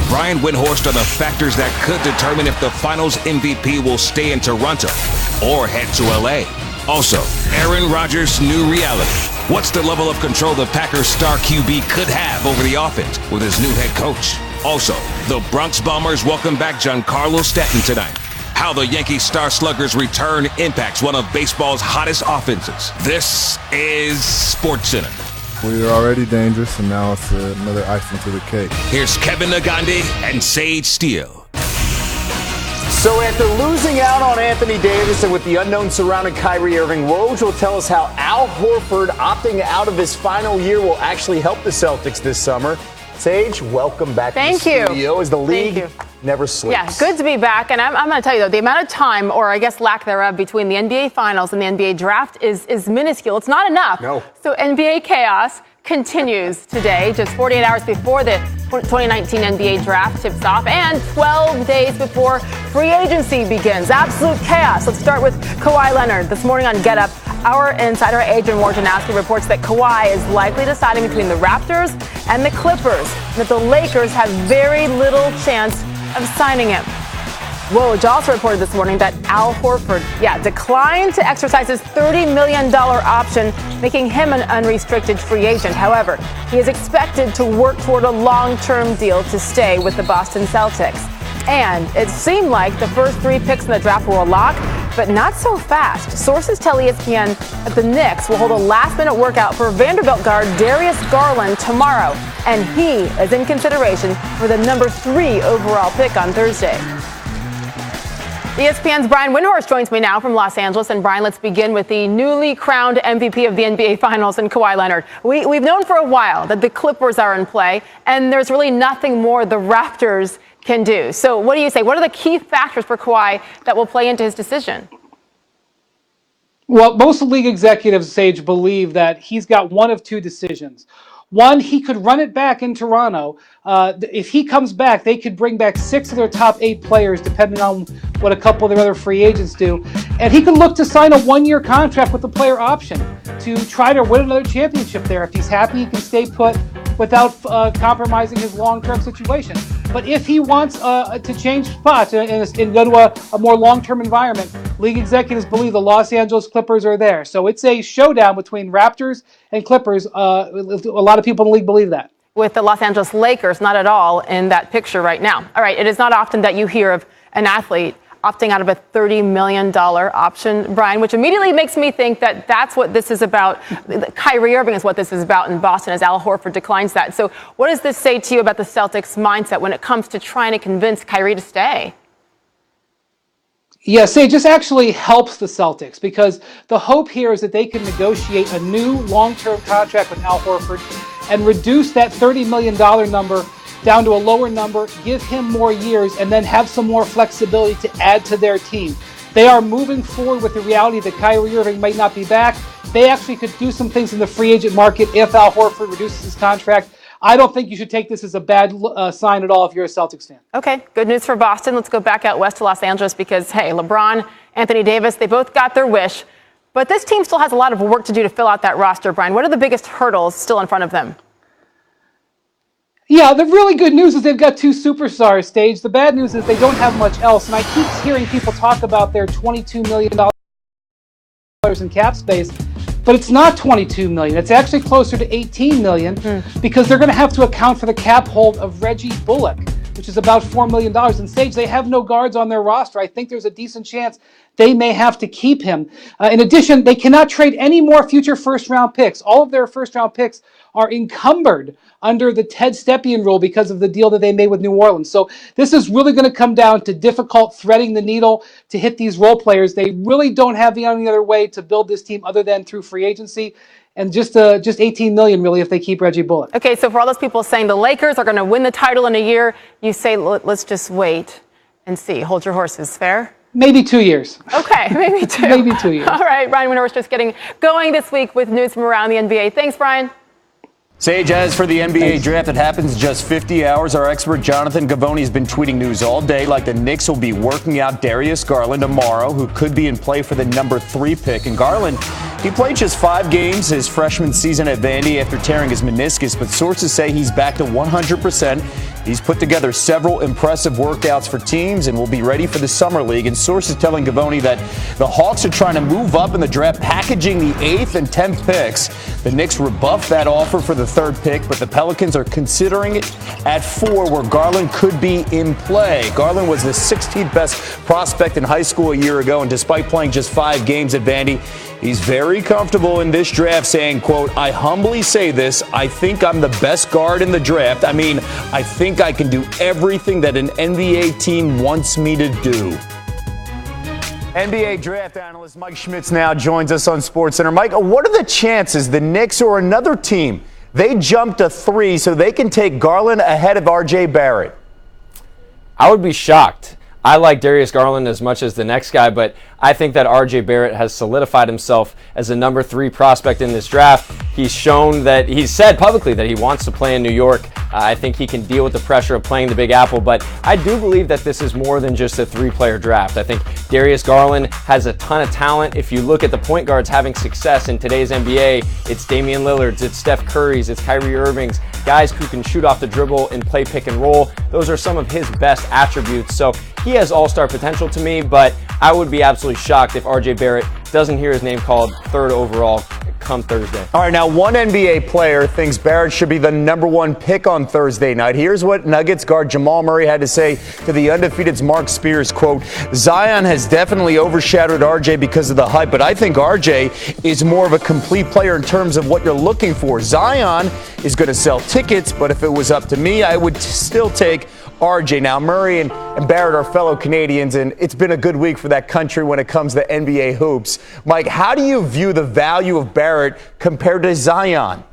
Brian Windhorst on the factors that could determine if the Finals MVP will stay in Toronto or head to LA. Also, Aaron Rodgers' new reality. What's the level of control the Packers star QB could have over the offense with his new head coach? Also, the Bronx Bombers welcome back Giancarlo Stanton tonight. How the Yankees star slugger's return impacts one of baseball's hottest offenses. This is SportsCenter. We were already dangerous, and now it's another icing to the cake. Here's Kevin Nagande and Sage Steele. So after losing out on Anthony Davis and with the unknown surrounding Kyrie Irving, Woj will tell us how Al Horford opting out of his final year will actually help the Celtics this summer. Sage, welcome back to the studio as the league never sleeps. Yeah, good to be back. And I'm going to tell you, though, the amount of time, or I guess lack thereof, between the NBA Finals and the NBA Draft is minuscule. It's not enough. No. So NBA chaos continues today, just 48 hours before the 2019 NBA Draft tips off and 12 days before free agency begins. Absolute chaos. Let's start with Kawhi Leonard. This morning on Get Up, our insider Adrian Wojnarowski reports that Kawhi is likely deciding between the Raptors and the Clippers, and that the Lakers have very little chance of signing him. Woj also reported this morning that Al Horford, declined to exercise his $30 million option, making him an unrestricted free agent. However, he is expected to work toward a long-term deal to stay with the Boston Celtics. And it seemed like the first 3 picks in the draft were a lock, but not so fast. Sources tell ESPN that the Knicks will hold a last-minute workout for Vanderbilt guard Darius Garland tomorrow, and he is in consideration for the number 3 overall pick on Thursday. ESPN's Brian Windhorst joins me now from Los Angeles. And Brian, let's begin with the newly crowned MVP of the NBA Finals and Kawhi Leonard. We've known for a while that the Clippers are in play, and there's really nothing more the Raptors can do. So what do you say? What are the key factors for Kawhi that will play into his decision? Well, most league executives, Sage, believe that he's got one of 2 decisions. One, he could run it back in Toronto. If he comes back, they could bring back 6 of their top 8 players, depending on what a couple of their other free agents do. And he could look to sign a 1-year contract with the player option to try to win another championship there. If he's happy, he can stay put without compromising his long-term situation. But if he wants to change spots and go to a more long-term environment, league executives believe the Los Angeles Clippers are there. So it's a showdown between Raptors and Clippers. A lot of people in the league believe that. With the Los Angeles Lakers not at all in that picture right now. All right, it is not often that you hear of an athlete opting out of a $30 million option, Brian, which immediately makes me think that that's what this is about. Kyrie Irving is what this is about in Boston, as Al Horford declines that. So what does this say to you about the Celtics' mindset when it comes to trying to convince Kyrie to stay? Yes, it just actually helps the Celtics because the hope here is that they can negotiate a new long-term contract with Al Horford and reduce that $30 million number down to a lower number, give him more years, and then have some more flexibility to add to their team. They are moving forward with the reality that Kyrie Irving might not be back. They actually could do some things in the free agent market if Al Horford reduces his contract. I don't think you should take this as a bad sign at all if you're a Celtics fan. Okay, good news for Boston. Let's go back out west to Los Angeles because, hey, LeBron, Anthony Davis, they both got their wish. But this team still has a lot of work to do to fill out that roster, Brian. What are the biggest hurdles still in front of them? Yeah, the really good news is they've got 2 superstars staged. The bad news is they don't have much else. And I keep hearing people talk about their $22 million in cap space. But it's not $22 million. It's actually closer to $18 million because they're going to have to account for the cap hold of Reggie Bullock, which is about $4 million. And Sage, they have no guards on their roster. I think there's a decent chance they may have to keep him. In addition, they cannot trade any more future first-round picks. All of their first-round picks are encumbered under the Ted Stepien rule because of the deal that they made with New Orleans. So this is really going to come down to difficult threading the needle to hit these role players. They really don't have any other way to build this team other than through free agency. And just $18 million, really, if they keep Reggie Bullock. Okay, so for all those people saying the Lakers are going to win the title in a year, you say, let's just wait and see. Hold your horses. Fair? Maybe 2 years. Okay, maybe 2. Maybe 2 years. All right, Brian Windhorst just getting going this week with news from around the NBA. Thanks, Brian. Sage, as for the NBA draft that happens in just 50 hours, our expert Jonathan Gavoni has been tweeting news all day like the Knicks will be working out Darius Garland tomorrow, who could be in play for the number 3 pick. And Garland, he played just 5 games his freshman season at Vandy after tearing his meniscus, but sources say he's back to 100%. He's put together several impressive workouts for teams and will be ready for the Summer League. And sources telling Gavoni that the Hawks are trying to move up in the draft, packaging the 8th and 10th picks. The Knicks rebuffed that offer for the 3rd pick, but the Pelicans are considering it at 4, where Garland could be in play. Garland was the 16th best prospect in high school a year ago, and despite playing just 5 games at Vandy, he's very comfortable in this draft, saying, quote, "I humbly say this, I think I'm the best guard in the draft. I mean, I think I can do everything that an NBA team wants me to do." NBA draft analyst Mike Schmitz now joins us on SportsCenter. Mike, what are the chances the Knicks or another team, they jump to 3 so they can take Garland ahead of R.J. Barrett? I would be shocked. I like Darius Garland as much as the next guy, but I think that R.J. Barrett has solidified himself as a number 3 prospect in this draft. He's shown that he's said publicly that he wants to play in New York. I think he can deal with the pressure of playing the Big Apple, but I do believe that this is more than just a 3-player draft. I think Darius Garland has a ton of talent. If you look at the point guards having success in today's NBA, it's Damian Lillard's, it's Steph Curry's, it's Kyrie Irving's, guys who can shoot off the dribble and play pick and roll. Those are some of his best attributes. So he has all-star potential to me, but I would be absolutely shocked if R.J. Barrett doesn't hear his name called 3rd overall come Thursday. All right, now one NBA player thinks Barrett should be the number 1 pick on Thursday night. Here's what Nuggets guard Jamal Murray had to say to the undefeated's Mark Spears, quote, "Zion has definitely overshadowed RJ because of the hype, but I think RJ is more of a complete player in terms of what you're looking for. Zion is going to sell tickets, but if it was up to me, I would still take RJ." Now, Murray and Barrett are fellow Canadians, and it's been a good week for that country when it comes to NBA hoops. Mike, how do you view the value of Barrett compared to Zion?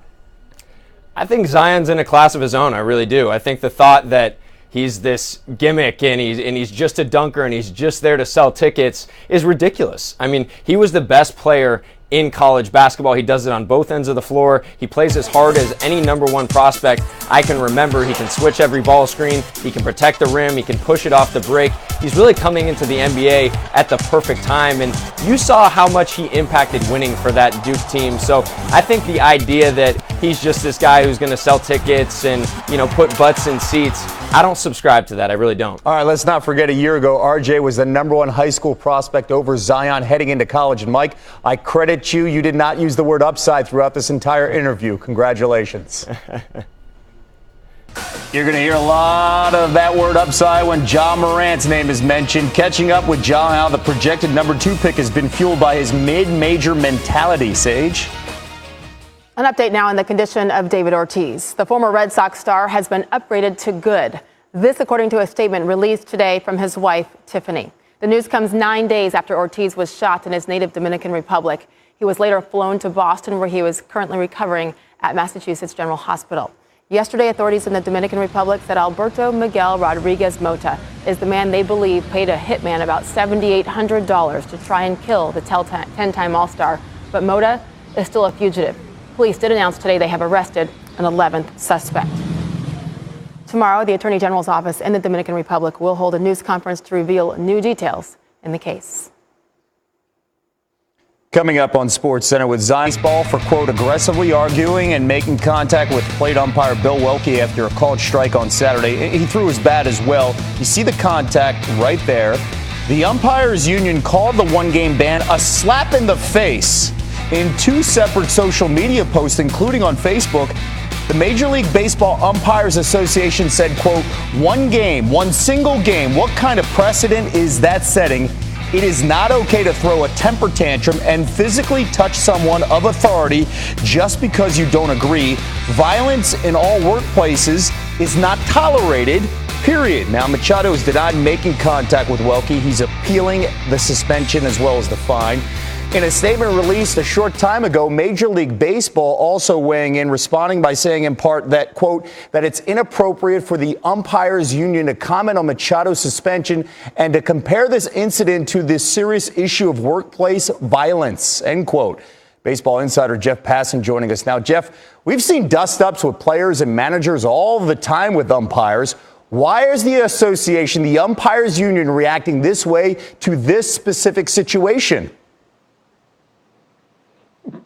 I think Zion's in a class of his own. I really do. I think the thought that he's this gimmick and he's just a dunker and he's just there to sell tickets is ridiculous. I mean, he was the best player in college basketball. He does it on both ends of the floor. He plays as hard as any number 1 prospect I can remember. He can switch every ball screen. He can protect the rim. He can push it off the break. He's really coming into the NBA at the perfect time, and you saw how much he impacted winning for that Duke team. So I think the idea that he's just this guy who's going to sell tickets and, put butts in seats, I don't subscribe to that. I really don't. All right, let's not forget a year ago, RJ was the number 1 high school prospect over Zion heading into college. And Mike, I credit you. You did not use the word upside throughout this entire interview. Congratulations. You're going to hear a lot of that word upside when Ja Morant's name is mentioned. Catching up with Ja now, the projected number 2 pick has been fueled by his mid-major mentality, Sage. An update now on the condition of David Ortiz. The former Red Sox star has been upgraded to good. This according to a statement released today from his wife, Tiffany. The news comes 9 days after Ortiz was shot in his native Dominican Republic. He was later flown to Boston, where he was currently recovering at Massachusetts General Hospital. Yesterday, authorities in the Dominican Republic said Alberto Miguel Rodriguez Mota is the man they believe paid a hitman about $7,800 to try and kill the 10-time All-Star. But Mota is still a fugitive. Police did announce today they have arrested an 11th suspect. Tomorrow, the Attorney General's office in the Dominican Republic will hold a news conference to reveal new details in the case. Coming up on SportsCenter with Zion Baseball for, quote, aggressively arguing and making contact with plate umpire Bill Welke after a called strike on Saturday. He threw his bat as well. You see the contact right there. The umpires union called the 1-game ban a slap in the face. In 2 separate social media posts, including on Facebook, the Major League Baseball Umpires Association said, quote, 1 game, 1 single game. What kind of precedent is that setting? It is not okay to throw a temper tantrum and physically touch someone of authority just because you don't agree. Violence in all workplaces is not tolerated, period. Now, Machado is denied making contact with Welke. He's appealing the suspension as well as the fine. In a statement released a short time ago, Major League Baseball also weighing in, responding by saying in part that, quote, that it's inappropriate for the umpires union to comment on Machado's suspension and to compare this incident to this serious issue of workplace violence, end quote. Baseball insider Jeff Passan joining us now. Jeff, we've seen dust-ups with players and managers all the time with umpires. Why is the association, the umpires union, reacting this way to this specific situation?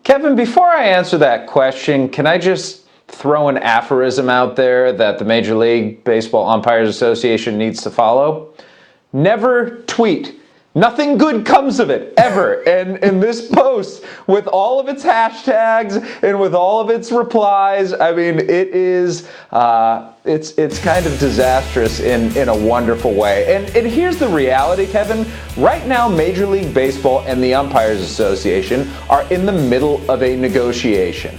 Kevin, before I answer that question, can I just throw an aphorism out there that the Major League Baseball Umpires Association needs to follow? Never tweet. Nothing good comes of it, ever. And in this post, with all of its hashtags and with all of its replies, I mean, it is, it's kind of disastrous in a wonderful way. And here's the reality, Kevin. Right now, Major League Baseball and the Umpires Association are in the middle of a negotiation.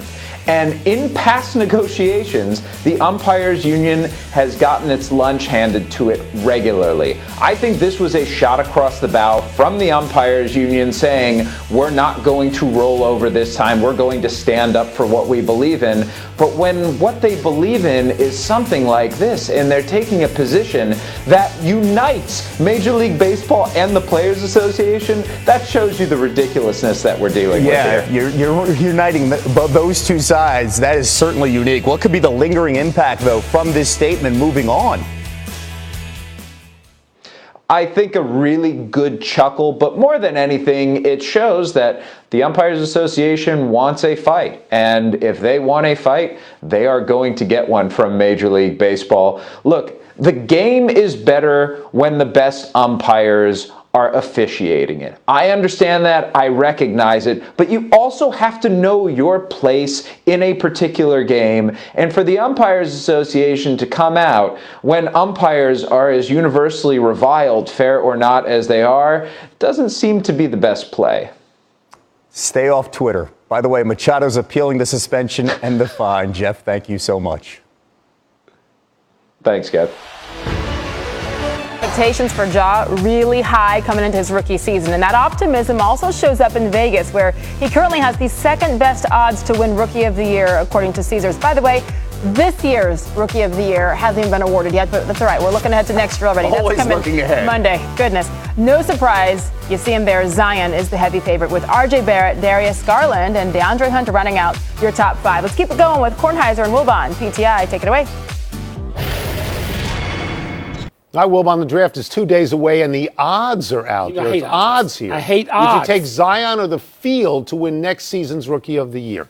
And in past negotiations, the umpires union has gotten its lunch handed to it regularly. I think this was a shot across the bow from the umpires union saying, we're not going to roll over this time, we're going to stand up for what we believe in. But when what they believe in is something like this, and they're taking a position that unites Major League Baseball and the Players Association, that shows you the ridiculousness that we're dealing with here. You're uniting those two sides. That is certainly unique. What could be the lingering impact, though, from this statement moving on? I think a really good chuckle, but more than anything, it shows that the Umpires Association wants a fight. And if they want a fight, they are going to get one from Major League Baseball. Look, the game is better when the best umpires are officiating it. I understand that, I recognize it, but you also have to know your place in a particular game. And for the Umpires Association to come out when umpires are as universally reviled, fair or not, as they are, doesn't seem to be the best play. Stay off Twitter. By the way, Machado's appealing the suspension and the fine. Jeff, thank you so much. Thanks, Kev. Expectations for Ja really high coming into his rookie season, and that optimism also shows up in Vegas, where he currently has the second best odds to win Rookie of the Year, according to Caesars. By the way, this year's Rookie of the Year hasn't even been awarded yet, but that's all right. We're looking ahead to next year already. Always that's coming looking ahead. Monday. Goodness. No surprise, you see him there. Zion is the heavy favorite, with RJ Barrett, Darius Garland, and DeAndre Hunter running out your top five. Let's keep it going with Kornheiser and Wilbon. PTI, take it away. All right, Wilbon, the draft is 2 days away, and the odds are out. There's odds here. I hate odds. Would you take Zion or the field to win next season's Rookie of the Year?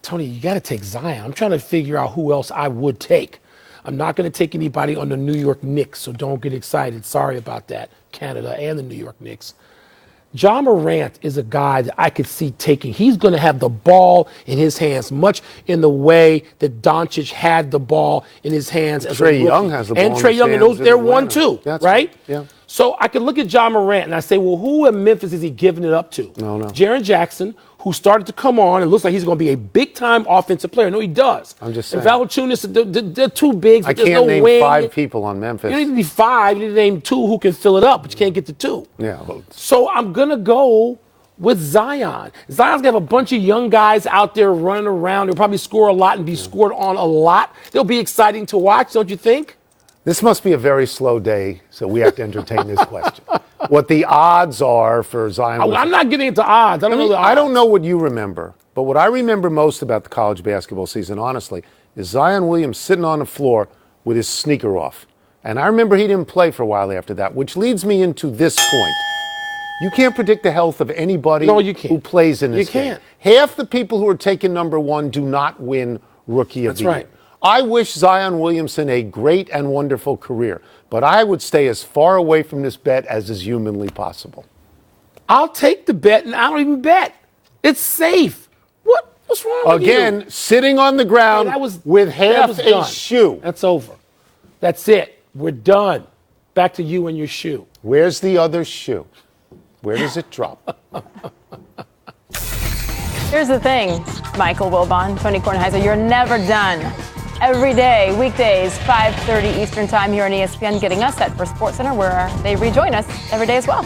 Tony, you got to take Zion. I'm trying to figure out who else I would take. I'm not going to take anybody on the New York Knicks, so don't get excited. Sorry about that, Canada and the New York Knicks. Ja Morant is a guy that I could see taking. He's going to have the ball in his hands, much in the way that Doncic had the ball in his hands. Trae Young has the ball in his hands. And Trae Young, and those, they're 1-2, right? Yeah. So I could look at Ja Morant and I say, well, who in Memphis is he giving it up to? No. Jaren Jackson, who started to come on and looks like he's going to be a big-time offensive player. No, he does. I'm just saying. And Valanciunas, they're too big. I can't name 5 people on Memphis. You don't need 5. You need to name 2 who can fill it up, but you can't get to 2. Yeah. So I'm going to go with Zion. Zion's going to have a bunch of young guys out there running around. They'll probably score a lot and be scored on a lot. They'll be exciting to watch, don't you think? This must be a very slow day, so we have to entertain this question. What the odds are for Zion? I'm not getting into odds. I don't know the odds. I don't know what you remember, but what I remember most about the college basketball season, honestly, is Zion Williams sitting on the floor with his sneaker off. And I remember he didn't play for a while after that, which leads me into this point. You can't predict the health of anybody who plays in this game. Half the people who are taken number 1 do not win Rookie of the Year. That's right. I wish Zion Williamson a great and wonderful career, but I would stay as far away from this bet as is humanly possible. I'll take the bet, and I don't even bet. It's safe. What's wrong with you? Again, sitting on the ground with half a shoe. That's over. That's it. We're done. Back to you and your shoe. Where's the other shoe? Where does it drop? Here's the thing, Michael Wilbon, Tony Kornheiser, you're never done. Every day, weekdays, 5:30 Eastern Time here on ESPN, getting us set for SportsCenter, where they rejoin us every day as well.